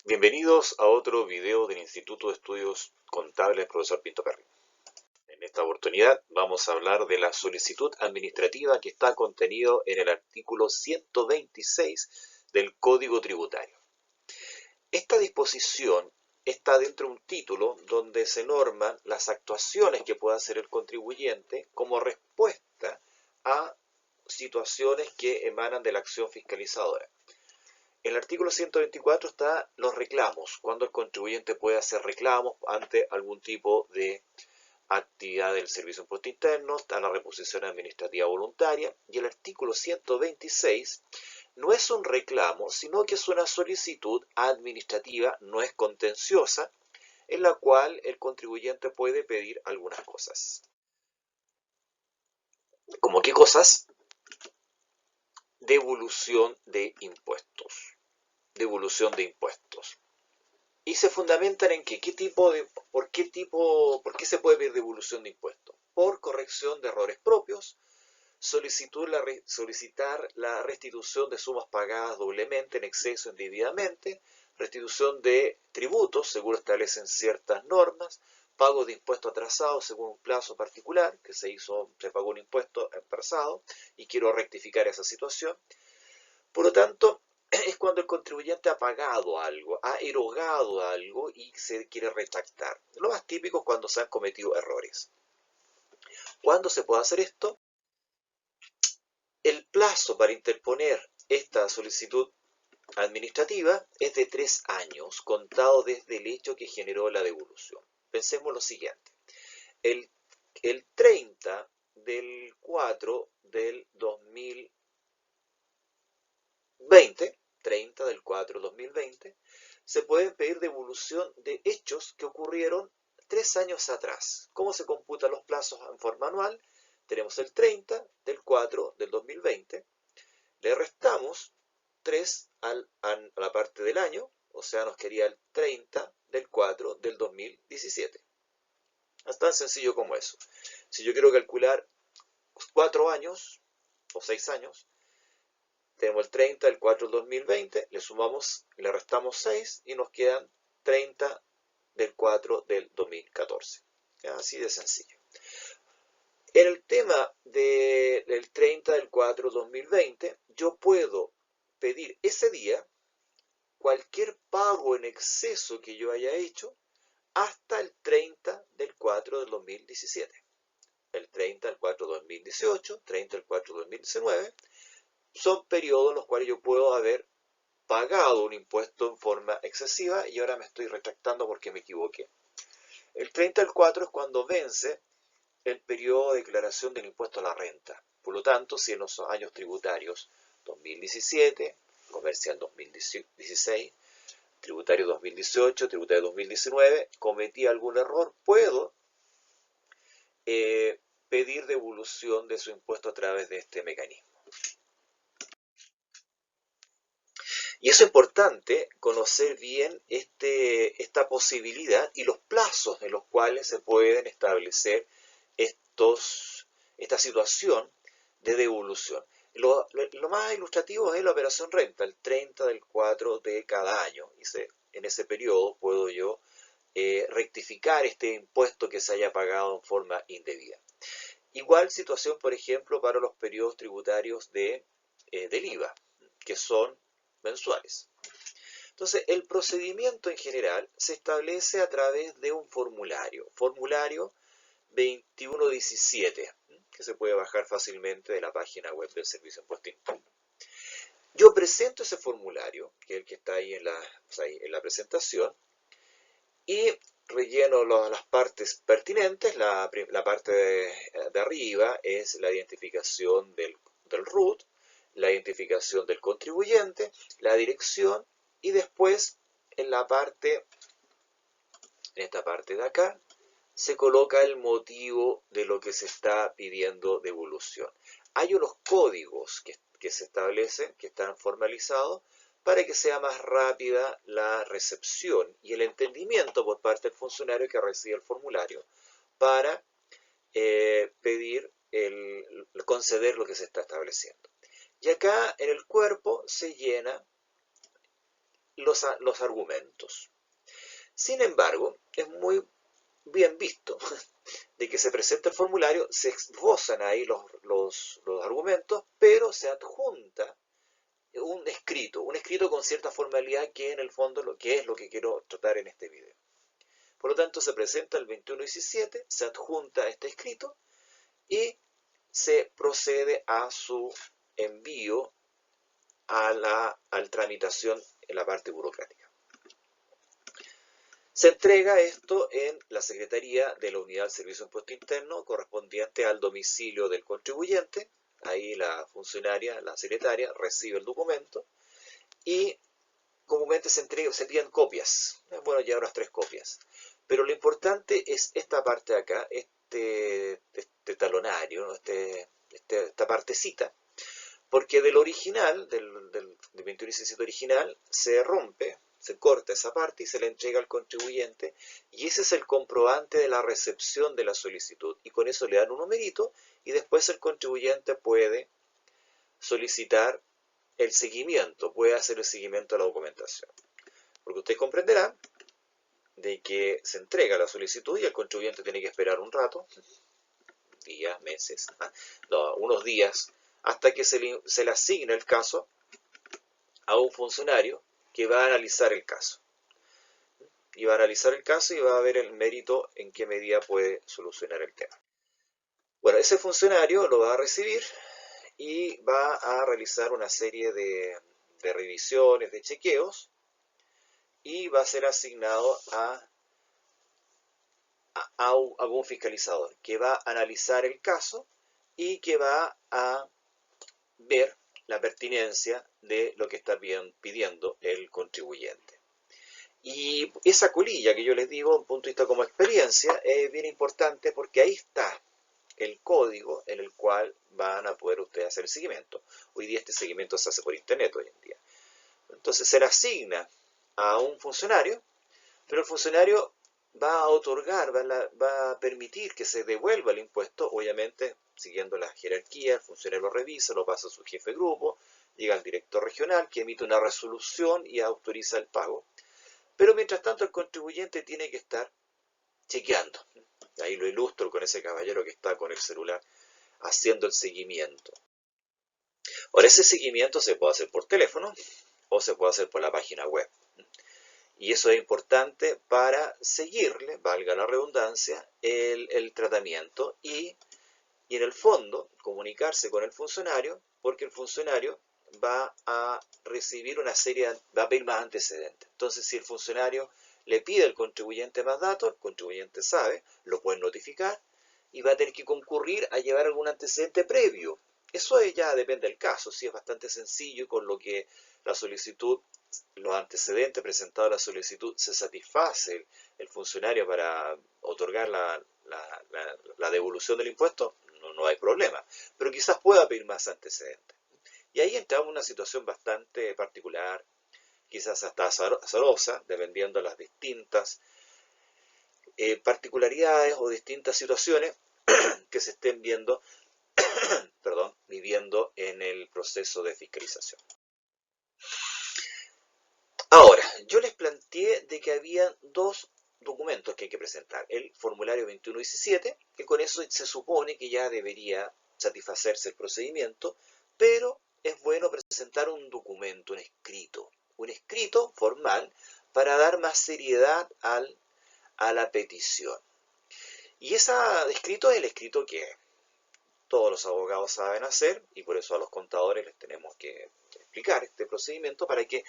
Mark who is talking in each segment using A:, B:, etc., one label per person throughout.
A: Bienvenidos a otro video del Instituto de Estudios Contables Profesor Pinto Perry. En esta oportunidad vamos a hablar de la solicitud administrativa que está contenido en el artículo 126 del Código Tributario. Esta disposición está dentro de un título donde se norman las actuaciones que pueda hacer el contribuyente como respuesta a situaciones que emanan de la acción fiscalizadora. En el artículo 124 están los reclamos, cuando el contribuyente puede hacer reclamos ante algún tipo de actividad del Servicio de Impuesto Interno, está la reposición administrativa voluntaria, y el artículo 126 no es un reclamo, sino que es una solicitud administrativa, no es contenciosa, en la cual el contribuyente puede pedir algunas cosas. ¿Cómo qué cosas? Devolución de impuestos. Devolución de impuestos. Y se fundamentan en que por qué se puede pedir devolución de impuestos. Por corrección de errores propios, solicitar la restitución de sumas pagadas doblemente, en exceso, indebidamente, restitución de tributos, según establecen ciertas normas, pago de impuestos atrasados según un plazo particular, que se pagó un impuesto atrasado y quiero rectificar esa situación. Por lo tanto, es cuando el contribuyente ha pagado algo, ha erogado algo y se quiere retractar. Lo más típico es cuando se han cometido errores. ¿Cuándo se puede hacer esto? El plazo para interponer esta solicitud administrativa es de 3 años, contado desde el hecho que generó la devolución. Pensemos lo siguiente. El, el 30 del 4 del 2020, 30 del 4 del 2020, se puede pedir devolución de hechos que ocurrieron 3 años atrás. ¿Cómo se computan los plazos en forma anual? Tenemos el 30 del 4 del 2020, le restamos 3 a la parte del año, o sea, nos quedaría el 30 del 4 del 2017. Es tan sencillo como eso. Si yo quiero calcular 4 años o 6 años, tenemos el 30 del 4 del 2020, le sumamos y le restamos 6 y nos quedan 30 del 4 del 2014. Así de sencillo. En el tema del 30 del 4 del 2020, yo puedo pedir ese día cualquier pago en exceso que yo haya hecho hasta el 30 del 4 del 2017. El 30 del 4 del 2018, 30 del 4 del 2019, son periodos en los cuales yo puedo haber pagado un impuesto en forma excesiva y ahora me estoy retractando porque me equivoqué. El 30 del 4 es cuando vence el periodo de declaración del impuesto a la renta. Por lo tanto, si en los años tributarios 2017, comercial 2016, tributario 2018, tributario 2019, cometí algún error, puedo pedir devolución de su impuesto a través de este mecanismo. Y es importante conocer bien esta posibilidad y los plazos en los cuales se pueden establecer esta situación de devolución. Lo más ilustrativo es la operación renta, el 30 del 4 de cada año. En ese periodo puedo yo rectificar este impuesto que se haya pagado en forma indebida. Igual situación, por ejemplo, para los periodos tributarios del IVA, que son mensuales. Entonces, el procedimiento en general se establece a través de un formulario 2117, que se puede bajar fácilmente de la página web del Servicio de Impuesto Interno. Yo presento ese formulario, que es el que está ahí en la presentación, y relleno las partes pertinentes. La parte de arriba es la identificación del RUT, la identificación del contribuyente, la dirección y después en esta parte de acá, se coloca el motivo de lo que se está pidiendo devolución. Hay unos códigos que se establecen, que están formalizados, para que sea más rápida la recepción y el entendimiento por parte del funcionario que recibe el formulario para conceder lo que se está estableciendo. Y acá en el cuerpo se llena los argumentos. Sin embargo, es muy bien visto de que se presenta el formulario, se esbozan ahí los argumentos, pero se adjunta un escrito con cierta formalidad que en el fondo que es lo que quiero tratar en este video. Por lo tanto, se presenta el 2117, se adjunta este escrito y se procede a su envío a la tramitación en la parte burocrática. Se entrega esto en la Secretaría de la Unidad del Servicio de Impuesto Interno correspondiente al domicilio del contribuyente. Ahí la funcionaria, la secretaria, recibe el documento y comúnmente se envían copias. Es bueno llevar unas 3 copias. Pero lo importante es esta parte de acá, este talonario, ¿no? Esta partecita, porque del original, del 2117 original, se rompe, se corta esa parte y se le entrega al contribuyente, y ese es el comprobante de la recepción de la solicitud, y con eso le dan un numerito, y después el contribuyente puede solicitar el seguimiento, puede hacer el seguimiento de la documentación. Porque usted comprenderá de que se entrega la solicitud y el contribuyente tiene que esperar un rato, días, meses, no, unos días, hasta que se le asigna el caso a un funcionario que va a analizar el caso. Y va a analizar el caso y va a ver el mérito en qué medida puede solucionar el tema. Bueno, ese funcionario lo va a recibir y va a realizar una serie de revisiones, de chequeos, y va a ser asignado a algún fiscalizador que va a analizar el caso y que va a ver la pertinencia de lo que está pidiendo el contribuyente. Y esa colilla que yo les digo, un punto de vista como experiencia, es bien importante porque ahí está el código en el cual van a poder ustedes hacer el seguimiento. Hoy día este seguimiento se hace por internet hoy en día. Entonces se le asigna a un funcionario, pero el funcionario va a otorgar, va a permitir que se devuelva el impuesto, obviamente siguiendo la jerarquía. El funcionario lo revisa, lo pasa a su jefe de grupo, llega al director regional que emite una resolución y autoriza el pago. Pero mientras tanto el contribuyente tiene que estar chequeando. Ahí lo ilustro con ese caballero que está con el celular haciendo el seguimiento. Ahora, ese seguimiento se puede hacer por teléfono o se puede hacer por la página web. Y eso es importante para seguirle, valga la redundancia, el tratamiento y en el fondo comunicarse con el funcionario, porque el funcionario va a recibir una serie, va a pedir más antecedentes. Entonces, si el funcionario le pide al contribuyente más datos, el contribuyente sabe, lo puede notificar y va a tener que concurrir a llevar algún antecedente previo. Eso ya depende del caso, sí es bastante sencillo, con lo que la solicitud, los antecedentes presentados a la solicitud se satisface el funcionario para otorgar la devolución del impuesto, no hay problema, pero quizás pueda pedir más antecedentes. Y ahí entramos en una situación bastante particular, quizás hasta azarosa, dependiendo de las distintas particularidades o distintas situaciones que se estén viendo, viviendo en el proceso de fiscalización. Ahora, yo les planteé de que había 2 documentos que hay que presentar. El formulario 2117, que con eso se supone que ya debería satisfacerse el procedimiento, pero es bueno presentar un documento, un escrito formal para dar más seriedad a la petición. Y ese escrito es el escrito que todos los abogados saben hacer, y por eso a los contadores les tenemos que explicar este procedimiento para que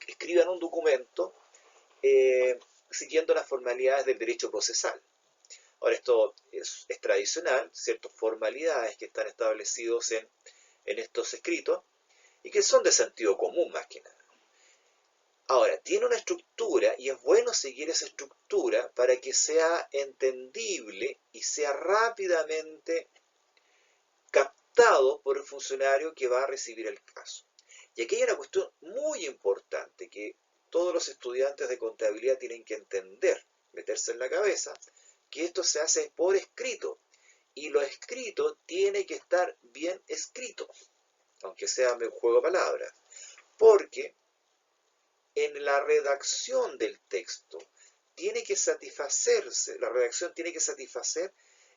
A: escriban un documento siguiendo las formalidades del derecho procesal. Ahora, esto es tradicional, ciertas formalidades que están establecidos en estos escritos y que son de sentido común más que nada. Ahora, tiene una estructura y es bueno seguir esa estructura para que sea entendible y sea rápidamente captado por el funcionario que va a recibir el caso. Y aquí hay una cuestión muy importante que todos los estudiantes de contabilidad tienen que entender, meterse en la cabeza, que esto se hace por escrito. Y lo escrito tiene que estar bien escrito, aunque sea un juego de palabras. Porque en la redacción del texto tiene que satisfacerse, la redacción tiene que satisfacer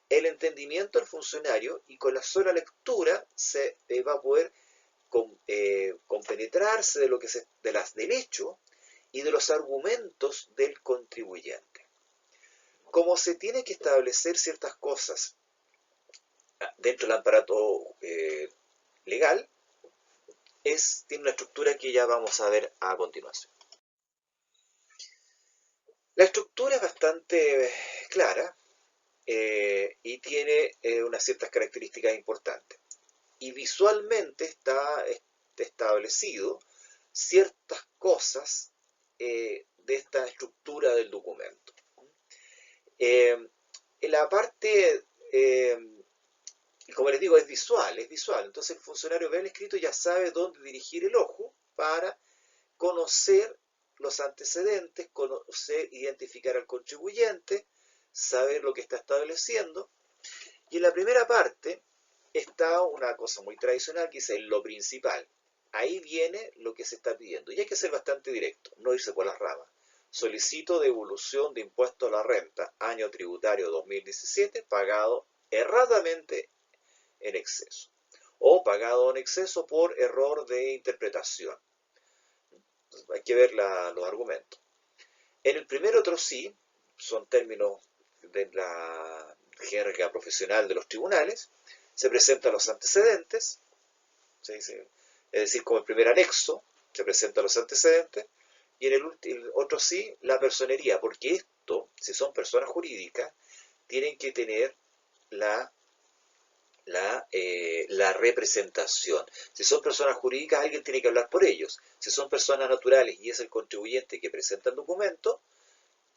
A: el entendimiento del funcionario, y con la sola lectura se va a poder compenetrarse de lo que del hecho y de los argumentos del contribuyente. Como se tiene que establecer ciertas cosas dentro del aparato legal, tiene una estructura que ya vamos a ver a continuación. La estructura es bastante clara y tiene unas ciertas características importantes. Y visualmente está establecido ciertas cosas de esta estructura del documento. En la parte, como les digo, es visual. Entonces el funcionario ve el escrito y ya sabe dónde dirigir el ojo para conocer los antecedentes, conocer, identificar al contribuyente, saber lo que está estableciendo. Y en la primera parte está una cosa muy tradicional que dice lo principal. Ahí viene lo que se está pidiendo. Y hay que ser bastante directo, no irse por las ramas. Solicito devolución de impuesto a la renta, año tributario 2017, pagado erradamente en exceso, o pagado en exceso por error de interpretación. Entonces, hay que ver los argumentos. En el primer otro sí, son términos de la jerga profesional de los tribunales, se presentan los antecedentes, es decir, como el primer anexo, se presentan los antecedentes, y en el otro sí, la personería, porque esto, si son personas jurídicas, tienen que tener la representación. Si son personas jurídicas, alguien tiene que hablar por ellos. Si son personas naturales y es el contribuyente que presenta el documento,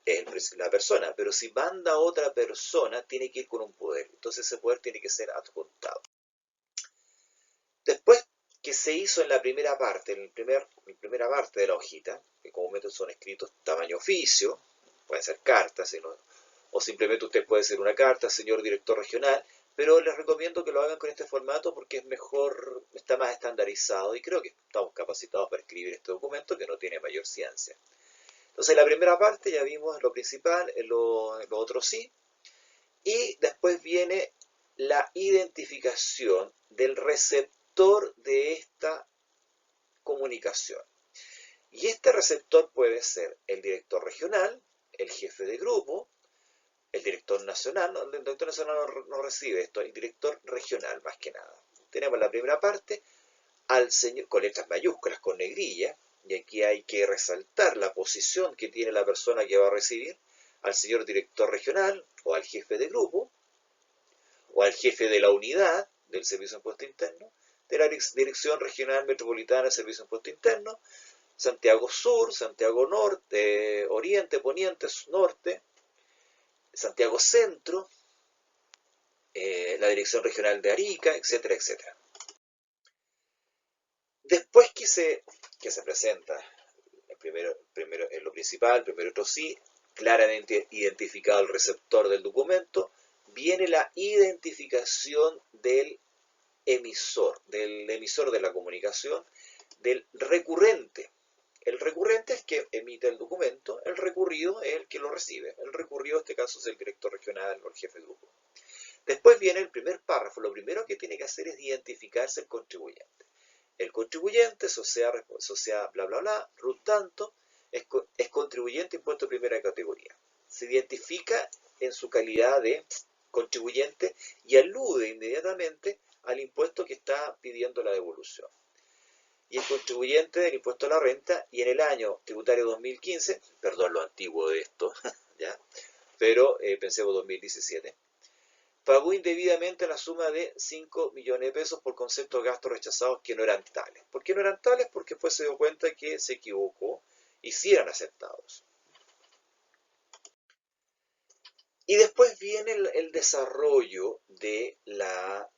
A: es la persona. Pero si manda a otra persona, tiene que ir con un poder. Entonces ese poder tiene que ser adjuntado. Después que se hizo en la primera parte, en la primera parte de la hojita, que comúnmente son escritos tamaño oficio, pueden ser cartas, o simplemente usted puede hacer una carta, señor director regional, pero les recomiendo que lo hagan con este formato porque es mejor, está más estandarizado y creo que estamos capacitados para escribir este documento que no tiene mayor ciencia. Entonces, en la primera parte ya vimos lo principal, lo otro sí, y después viene la identificación del receptor de esta comunicación. Y este receptor puede ser el director regional, el jefe de grupo, el director nacional. No, el director nacional no recibe esto, el director regional más que nada. Tenemos la primera parte al señor, con letras mayúsculas, con negrilla, y aquí hay que resaltar la posición que tiene la persona que va a recibir, al señor director regional, o al jefe de grupo, o al jefe de la unidad del Servicio de Impuesto Interno, de la Dirección Regional Metropolitana del Servicio de Impuesto Interno, Santiago Sur, Santiago Norte, Oriente, Poniente, Norte, Santiago Centro, la Dirección Regional de Arica, etcétera, etcétera. Después que se presenta en lo principal, primero otro sí, claramente identificado el receptor del documento, viene la identificación del emisor de la comunicación, del recurrente. El recurrente es que emite el documento, el recurrido es el que lo recibe. El recurrido en este caso es el director regional o el jefe de grupo. Después viene el primer párrafo. Lo primero que tiene que hacer es identificarse el contribuyente. El contribuyente, sociedad bla bla bla, RUT tanto, es contribuyente impuesto de primera categoría. Se identifica en su calidad de contribuyente y alude inmediatamente al impuesto que está pidiendo la devolución. Y el contribuyente del impuesto a la renta, y en el año tributario 2015, perdón lo antiguo de esto, ¿ya? Pero pensemos 2017, pagó indebidamente la suma de 5 millones de pesos por concepto de gastos rechazados que no eran tales. ¿Por qué no eran tales? Porque después se dio cuenta que se equivocó y sí eran aceptados. Y después viene el desarrollo de la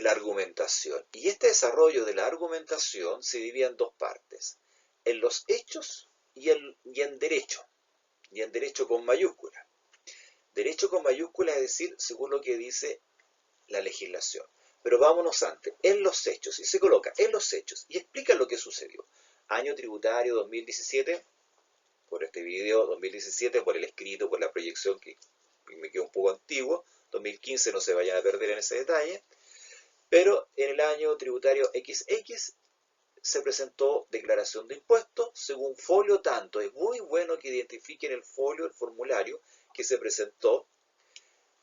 A: argumentación. Y este desarrollo de la argumentación se divide en dos partes: en los hechos y en derecho. Y en derecho con mayúscula. Derecho con mayúscula es decir, según lo que dice la legislación. Pero vámonos antes, en los hechos, y se coloca en los hechos, y explica lo que sucedió. Año tributario 2017, por este video 2017, por el escrito, por la proyección que me quedó un poco antiguo, 2015 no se vayan a perder en ese detalle, pero en el año tributario XX se presentó declaración de impuestos según folio tanto. Es muy bueno que identifiquen el folio, el formulario que se presentó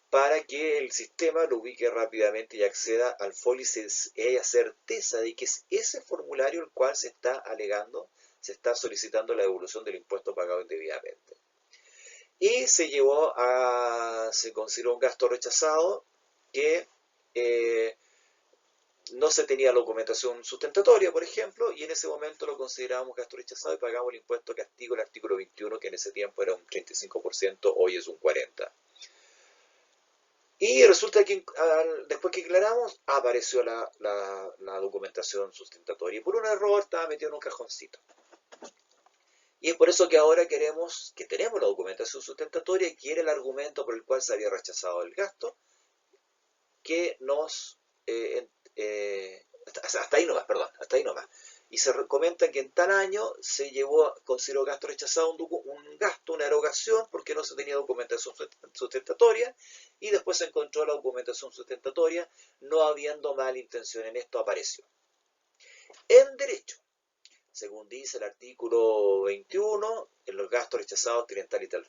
A: para que el sistema lo ubique rápidamente y acceda al folio y haya certeza de que es ese formulario el cual se está alegando, se está solicitando la devolución del impuesto pagado indebidamente. Y se consideró un gasto rechazado que no se tenía la documentación sustentatoria, por ejemplo, y en ese momento lo considerábamos gasto rechazado y pagamos el impuesto castigo, el artículo 21, que en ese tiempo era un 35%, hoy es un 40%. Y resulta que después que aclaramos, apareció la documentación sustentatoria. Y por un error estaba metido en un cajoncito. Y es por eso que ahora tenemos la documentación sustentatoria y quiere el argumento por el cual se había rechazado el gasto, que nos... hasta ahí nomás, perdón, hasta ahí nomás. Y se comenta que en tal año se consideró gasto rechazado un gasto, una erogación, porque no se tenía documentación sustentatoria, y después se encontró la documentación sustentatoria, no habiendo mala intención en esto, apareció. En derecho, según dice el artículo 21, en los gastos rechazados tienen tal y tal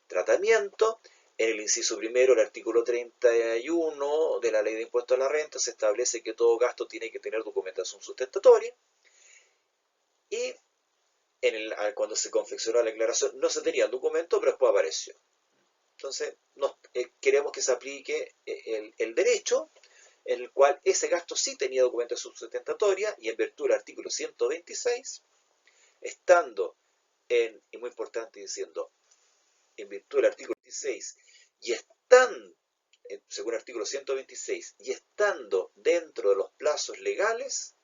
A: tratamiento. En el inciso primero, el artículo 31 de la Ley de Impuestos a la Renta, se establece que todo gasto tiene que tener documentación sustentatoria. Y cuando se confeccionó la declaración no se tenía el documento, pero después apareció. Entonces, queremos que se aplique el derecho, en el cual ese gasto sí tenía documentación sustentatoria, y en virtud del artículo 126, estando y muy importante diciendo, en virtud del artículo 26, y están, según el artículo 126, y estando dentro de los plazos legales,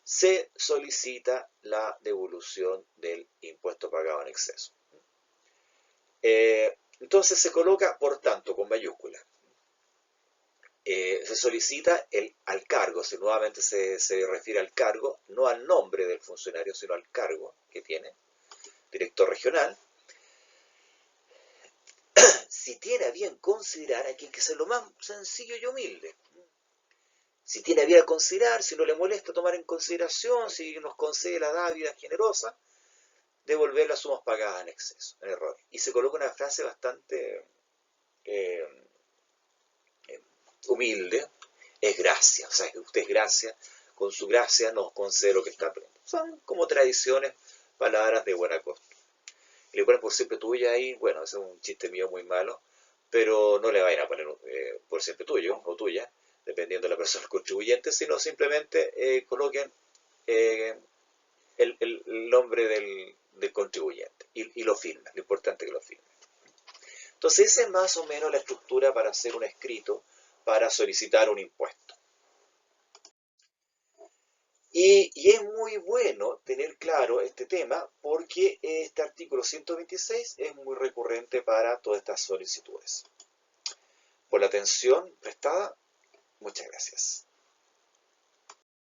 A: se solicita la devolución del impuesto pagado en exceso. Entonces se coloca, por tanto, con mayúscula. Se solicita al cargo, si nuevamente se refiere al cargo, no al nombre del funcionario, sino al cargo que tiene, director regional. Si tiene a bien considerar, aquí hay que ser lo más sencillo y humilde. Si tiene a bien considerar, si no le molesta tomar en consideración, si nos concede la dávida generosa, devolver las sumas pagadas en exceso, en error. Y se coloca una frase bastante humilde, es gracia, o sea, que usted es gracia, con su gracia nos concede lo que está aprendiendo. Son como tradiciones, palabras de buena costumbre. Y le ponen por siempre tuya ahí, bueno, ese es un chiste mío muy malo, pero no le vayan a poner por siempre tuyo o tuya, dependiendo de la persona contribuyente, sino simplemente coloquen el nombre del contribuyente y lo firmen, lo importante es que lo firmen. Entonces esa es más o menos la estructura para hacer un escrito para solicitar un impuesto. Y es muy bueno tener claro este tema porque este artículo 126 es muy recurrente para todas estas solicitudes. Por la atención prestada, muchas gracias.